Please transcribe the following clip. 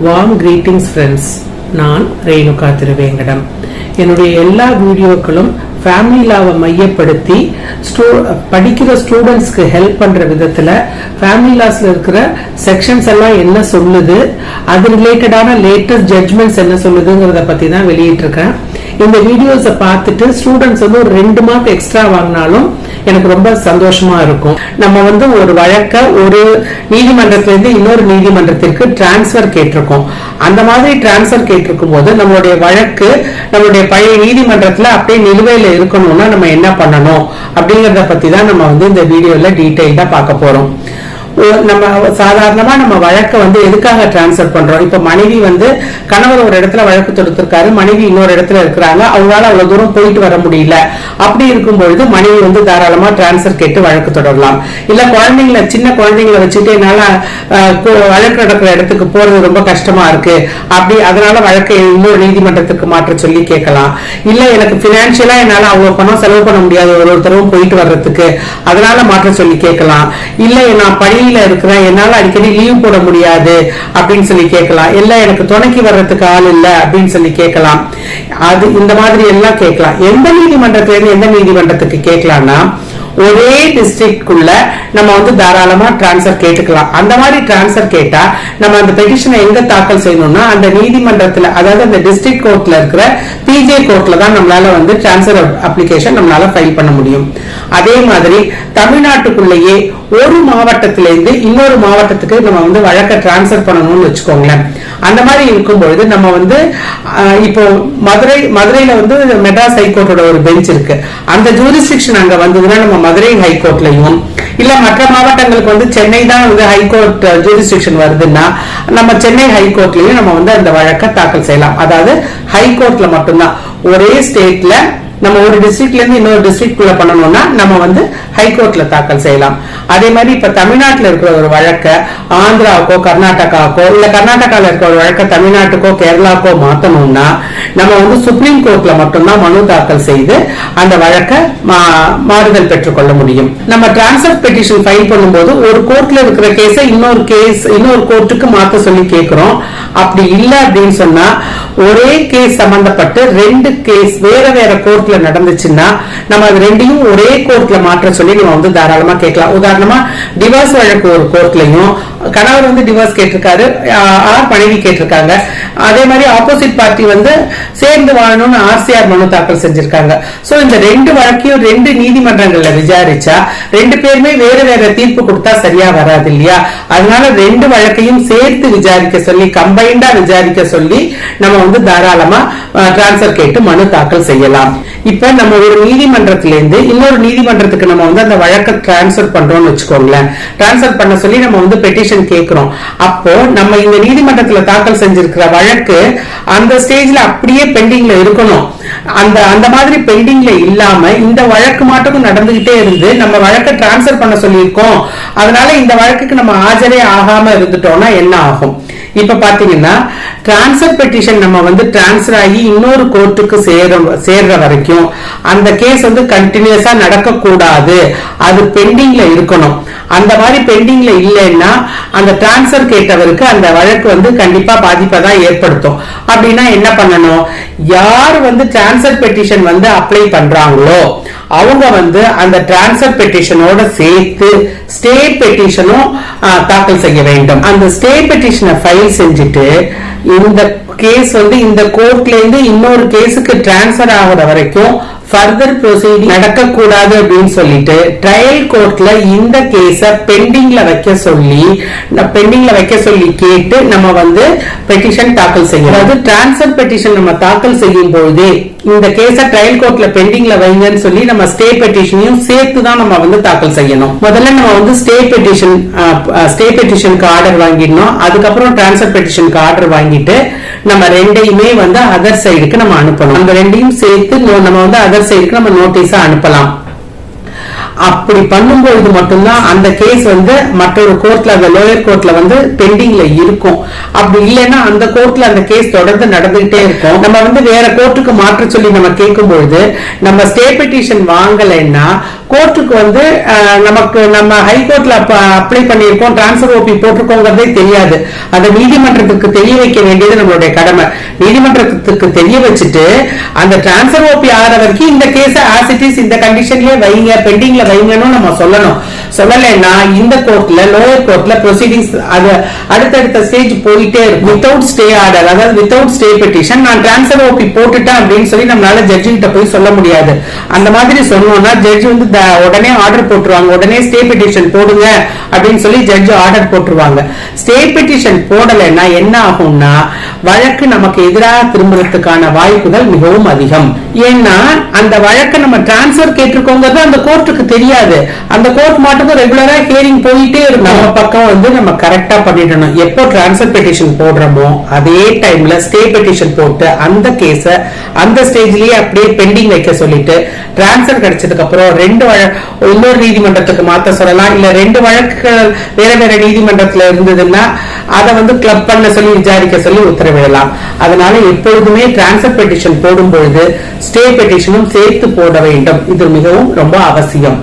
Warm greetings friends. நான் ரேணுகா திருவேங்கடம். என்னுடைய எல்லா வீடியோக்களும் ஃபேமிலி லாவை மையப்படுத்தி படிக்கிற ஸ்டூடெண்ட்ஸ்க்கு ஹெல்ப் பண்ற விதத்துல ஃபேமிலி லாஸ்ல இருக்கிற செக்ஷன்ஸ் எல்லாம் என்ன சொல்லுது, அது ரிலேட்டடான லேட்டஸ்ட் ஜட்ஜ்மெண்ட்ஸ் என்ன சொல்லுதுங்கிறத பத்தி தான் வெளியிட்டிருக்கேன். இந்த வீடியோஸை பார்த்துட்டு ஸ்டூடெண்ட்ஸ் வந்து ஒரு 2 மார்க் எக்ஸ்ட்ரா வாங்கினாலும் எனக்கு ரொம்ப சந்தோஷமா இருக்கும். நம்ம வந்து ஒரு வழக்க ஒரு நீதிமன்றத்திலிருந்து இன்னொரு நீதிமன்றத்திற்கு டிரான்ஸ்பர் கேட்டிருக்கோம். அந்த மாதிரி டிரான்ஸ்பர் கேட்டிருக்கும் போது நம்மளுடைய வழக்கு நம்மளுடைய பழைய நீதிமன்றத்துல அப்படியே நிலுவையில இருக்கணும்னா நம்ம என்ன பண்ணணும் அப்படிங்கறத பத்தி தான் நம்ம வந்து இந்த வீடியோல டீடைல்டா பார்க்க போறோம். நம்ம சாதாரணமா நம்ம வழக்க வந்து எதுக்காக டிரான்ஸ்பர் பண்றோம்? இப்ப மனைவி வந்து கணவர் ஒரு இடத்துல வழக்கு தொடுத்திருக்காரு, மனைவி இன்னொரு இடத்துல இருக்கிறாங்க, அவங்களால அவ்வளவு தூரம் போயிட்டு வர முடியல. அப்படி இருக்கும் பொழுது மனைவி வந்து தாராளமா டிரான்ஸ்பர் கேட்டு வழக்கு தொடரலாம். இல்ல குழந்தைங்களை சின்ன குழந்தைங்களை வச்சுட்டு என்னால வழக்கு நடக்கிற இடத்துக்கு போறது ரொம்ப கஷ்டமா இருக்கு, அப்படி அதனால வழக்கை இன்னொரு நீதிமன்றத்துக்கு மாற்ற சொல்லி கேட்கலாம். இல்ல எனக்கு பினான்சியலா என்னால அவ்வளவு பணம் செலவு பண்ண முடியாது ஒரு தடவை போயிட்டு வர்றதுக்கு, அதனால மாற்ற சொல்லி கேட்கலாம். இல்ல நான் பணியில இருக்கிறேன், என்னால அடிக்கடி லீவ் போட முடியாது அப்படின்னு சொல்லி கேட்கலாம். இல்ல எனக்கு துணைக்கு வர்றதுக்கு ஆள் இல்ல அப்படின்னு சொல்லி கேட்கலாம். அது இந்த மாதிரி எல்லாம் கேட்கலாம். எந்த நீதிமன்றத்துல இருந்து எந்த நீதிமன்றத்துக்கு கேட்கலாம்னா ஒரே டிஸ்ட்ரிக்ட்குள்ள நம்ம வந்து தாராளமா டிரான்ஸ்பர் கேட்டுக்கலாம். அந்த மாதிரி டிரான்ஸ்பர் கேட்டா நம்ம அந்த பெட்டிஷனை எங்க தாக்கல் செய்யணும்னா அந்த நீதிமன்றத்துல, அதாவது அந்த டிஸ்ட்ரிக்ட் கோர்ட்ல இருக்கிற பிஜே கோர்ட்ல தான் நம்மளால வந்து டிரான்ஸ்பர் அப்ளிகேஷன் நம்மளால ஃபைல் பண்ண முடியும். அதே மாதிரி தமிழ்நாட்டுக்குள்ளேயே ஒரு மாவட்டத்திலிருந்து இன்னொரு மாவட்டத்துக்கு நம்ம வந்து வழக்க டிரான்ஸ்பர் பண்ணணும்னு வச்சுக்கோங்களேன். அந்த மாதிரி இருக்கும்பொழுது நம்ம வந்து இப்போ மதுரையில வந்து மெட்ராஸ் ஹைகோர்ட்டோட ஒரு பெஞ்ச் இருக்கு. அந்த ஜூரிஸ்டிக்ஷன் அங்க வந்ததுன்னா நம்ம மதுரை ஹைகோர்ட்லயும், இல்ல மற்ற மாவட்டங்களுக்கு வந்து சென்னை தான் வந்து ஹைகோர்ட் ஜூரிஸ்டிக்ஷன் வருதுன்னா நம்ம சென்னை ஹைகோர்ட்லயும் நம்ம வந்து அந்த வழக்க தாக்கல் செய்யலாம். அதாவது ஹைகோர்ட்ல மட்டும்தான். ஒரே ஸ்டேட்ல நம்ம ஒரு டிஸ்ட்ரிக்ட்ல இருந்து இன்னொரு டிஸ்ட்ரிக்ட்குள்ள பண்ணணும்னா நம்ம வந்து ஹைகோர்ட்ல தாக்கல் செய்யலாம். அதே மாதிரி இப்ப தமிழ்நாட்டுல இருக்கிற ஒரு வழக்க ஆந்திராவுக்கோ கர்நாடகாவுக்கோ, இல்ல கர்நாடகால இருக்கிற ஒரு வழக்க தமிழ்நாட்டுக்கோ கேரளாக்கோ மாத்தணும்னா நம்ம வந்து சுப்ரீம் கோர்ட்ல மட்டும்தான் மனு தாக்கல் செய்து அந்த வழக்க மாறுதல் பெற்றுக்கொள்ள முடியும். நம்ம டிரான்ஸ்பர் பெட்டிஷன் ஃபைல் பண்ணும்போது ஒரு கோர்ட்ல இருக்கிற கேஸ இன்னொரு கோர்ட்டுக்கு மாத்த சொல்லி கேட்கிறோம். அப்படி இல்ல அப்படின்னு சொன்னா ஒரே கேஸ் சம்பந்தப்பட்டு 2 கேஸ் வேற வேற கோர்ட்ல நடந்துச்சுன்னா நம்ம அது ரெண்டையும் ஒரே கோர்ட்ல மாற்ற சொல்லி நம்ம வந்து தாராளமா கேட்கலாம். உதாரணமா டிவோர்ஸ் வழக்கு ஒரு கோர்ட்லயும் கணவர் வந்து டிவோர்ஸ் கேட்டிருக்காரு, மனைவி கேட்டிருக்காங்க. அதே மாதிரி ஆப்போசிட் பார்ட்டி வந்து சேர்ந்து வாழணும்னு ஆர்சிஆர் மனு தாக்கல் செஞ்சிருக்காங்க. சோ இந்த 2 வழக்கையும் 2 நீதிமன்றங்கள்ல விசாரிச்சா 2 பேருமே வேற வேற தீர்ப்பு கொடுத்தா சரியா வராது இல்லையா? அதனால 2 வழக்கையும் சேர்த்து விசாரிக்க சொல்லி, கம்பைண்டா விசாரிக்க சொல்லி நம்ம வந்து தாராளமா டிரான்ஸ்பர் கேட்டு மனு தாக்கல் செய்யலாம். இப்ப நம்ம ஒரு நீதிமன்றத்திலிருந்து இன்னொரு நீதிமன்றத்துக்கு நம்ம வந்து அந்த வழக்கை டிரான்ஸ்பர் பண்றோம்னு வச்சுக்கோங்களேன். டிரான்ஸ்பர் பண்ண சொல்லி நம்ம வந்து பெட்டிஷன் கேட்கிறோம். அப்போ நம்ம இந்த நீதிமன்றத்துல தாக்கல் செஞ்சிருக்கிற வழக்கு அந்த ஸ்டேஜ்ல அப்படியே பெண்டிங்ல இருக்கணும். அந்த மாதிரி பெண்டிங்ல இல்லாம இந்த வழக்கு மாட்டுக்கும் நடந்துகிட்டே இருந்து நம்ம வழக்கை டிரான்ஸ்பர் பண்ண சொல்லியிருக்கோம், அதனால இந்த வழக்குக்கு நம்ம ஆஜரே ஆகாம இருந்துட்டோம்னா என்ன ஆகும்? இப்ப பாத்தீங்கன்னா டிரான்ஸ்பர் பெட்டிஷன் நம்ம வந்து டிரான்ஸ்பர் ஆகி இன்னொரு கோர்ட்டுக்கு சேர்ற வரைக்கும் அந்த கேஸ் வந்து கண்டினியூஸா நடக்க கூடாது, அது பெண்டிங்ல இருக்கணும். அந்த மாதிரி பெண்டிங்ல இல்லைன்னா அந்த டிரான்ஸ்பர் கேட்டவருக்கு அந்த வழக்கு வந்து கண்டிப்பா பாதிப்பை தான் ஏற்படுத்தும். அப்படின்னா என்ன பண்ணணும்? யார் வந்து டிரான்ஸ்பர் பெட்டிஷன் வந்து அப்ளை பண்றாங்களோ அவங்க வந்து அந்த டிரான்ஸ்பர் பெட்டிஷனோட சேர்த்து ஸ்டே பெட்டிஷனும் தாக்கல் செய்ய வேண்டும். அந்த ஸ்டே பெட்டிஷனை ஃபைல் செஞ்சுட்டு இந்த கேஸ் வந்து இந்த கோர்ட்ல இருந்து இன்னொரு கேஸுக்கு டிரான்ஸ்பர் ஆகிற வரைக்கும் ஃபர்தர் ப்ரொசீடிங் நடக்க கூடாது அப்படின்னு சொல்லிட்டு ட்ரையல் கோர்ட்ல இந்த கேஸ பெண்டிங்ல வைக்க சொல்லி கேட்டு நம்ம வந்து பெட்டிஷன் தாக்கல் செய்யணும். அதாவது டிரான்ஸ்பர் பெட்டிஷன் நம்ம தாக்கல் செய்யும் போது இந்த கேஸ ட்ரையல் கோர்ட்ல பெண்டிங்ல வைங்கன்னு சொல்லி நம்ம ஸ்டே பெட்டிஷனையும் சேர்த்து தான் நம்ம வந்து தாக்கல் செய்யணும். முதல்ல நம்ம வந்து ஸ்டே பெட்டிஷனுக்கு ஆர்டர் வாங்கிடணும். அதுக்கப்புறம் டிரான்ஸ்பர் பெட்டிஷனுக்கு ஆர்டர் வாங்கிட்டு நம்ம 2யுமே வந்து அதர் சைடுக்கு நம்ம அனுப்பணும். அந்த 2யும் சேர்த்து நம்ம வந்து அதர் சைடுக்கு நம்ம நோட்டீஸா அனுப்பலாம். அப்படி பண்ணும்போது மட்டும்தான் அந்த கேஸ் வந்து மற்றொரு கோர்ட்ல, அந்த லோயர் கோர்ட்ல வந்து பெண்டிங்ல இருக்கும். அப்படி இல்லைன்னா அந்த கோர்ட்ல அந்த கேஸ் தொடர்ந்து நடந்துகிட்டே இருக்கும். நம்ம வந்து வேற கோர்ட்டுக்கு மாற்ற சொல்லி நம்ம கேட்கும் பொழுது நம்ம ஸ்டே பெட்டிஷன் வாங்கலைன்னா கோர்ட்டுக்கு வந்து நமக்கு நம்ம ஹைகோர்ட்ல அப்ளை பண்ணிருக்கோம், டிரான்ஸ்பர் ஓபி போட்டிருக்கோங்கிறதே தெரியாது. அதை நீதிமன்றத்துக்கு தெரிய வைக்க வேண்டியது நம்மளுடைய கடமை. நீதிமன்றத்துக்கு தெரிய வச்சுட்டு அந்த டிரான்ஸ்பர் ஓபி ஆகிற வரைக்கும் இந்த கேஸ ஆஸ் இட் இஸ் இந்த கண்டிஷன்லயே வைங்க, பெண்டிங்ல வைங்கன்னு நம்ம சொல்லணும். சொல்லலைன்னா இந்த கோர்ட்ல லோயர் கோர்ட்ல ப்ரொசீடிங்ஸ் அது அடுத்தடுத்த ஸ்டேஜ் போயிட்டே இருக்கும். வித்தவுட் ஸ்டே ஆர்டர், அதாவது வித்தவுட் ஸ்டே பெட்டிஷன் நான் டிரான்ஸ்பர் ஓபி போட்டுட்டேன் அப்படின்னு சொல்லி நம்மளால ஜட்ஜி கிட்ட போய் சொல்ல முடியாது. அந்த மாதிரி சொன்னோம்னா ஜட்ஜ் வந்து உடனே ஆர்டர் போட்டுருவாங்க, உடனே ஸ்டே பெட்டிஷன் போடுங்க அப்படின்னு சொல்லி ஜட்ஜ் ஆர்டர் போட்டுருவாங்க. ஸ்டே பெட்டிஷன் போடலைன்னா என்ன ஆகும்னா வழக்கு நமக்கு எதிராக திரும்புறதுக்கான வாய்ப்புகள் மிகவும் அதிகம். ஏன்னா அந்த வழக்கை நம்ம டிரான்ஸ்பர் கேட்டிருக்கோங்கிறது அந்த கோர்ட்டுக்கு தெரியாது. அந்த கோர்ட் மட்டும் ரெகுலரா ஹியரிங் போயிட்டே இருக்கும். நம்ம பக்கம் வந்து நம்ம கரெக்டா பண்ணிடணும். எப்போ டிரான்ஸ்பர் பெட்டிஷன் போடுறோமோ அதே டைம்ல ஸ்டே பெட்டிஷன் போட்டு அந்த கேஸ அந்த ஸ்டேஜ்லயே அப்படியே பெண்டிங் வைக்க சொல்லிட்டு டிரான்ஸ்பர் கிடைச்சதுக்கு அப்புறம் இன்னொரு நீதிமன்றத்துக்கு மாத்த சொல்லலாம். இல்ல 2 வழக்குகள் வேற வேற நீதிமன்றத்துல இருந்ததுன்னா அதை வந்து கிளப் பண்ண சொல்லி விசாரிக்க சொல்லி உத்தரவிடலாம். அதனால எப்பொழுதுமே டிரான்ஸ்பர் பெட்டிஷன் போடும் பொழுது ஸ்டே பெட்டிஷனும் சேர்த்து போட வேண்டும். இது மிகவும் ரொம்ப அவசியம்.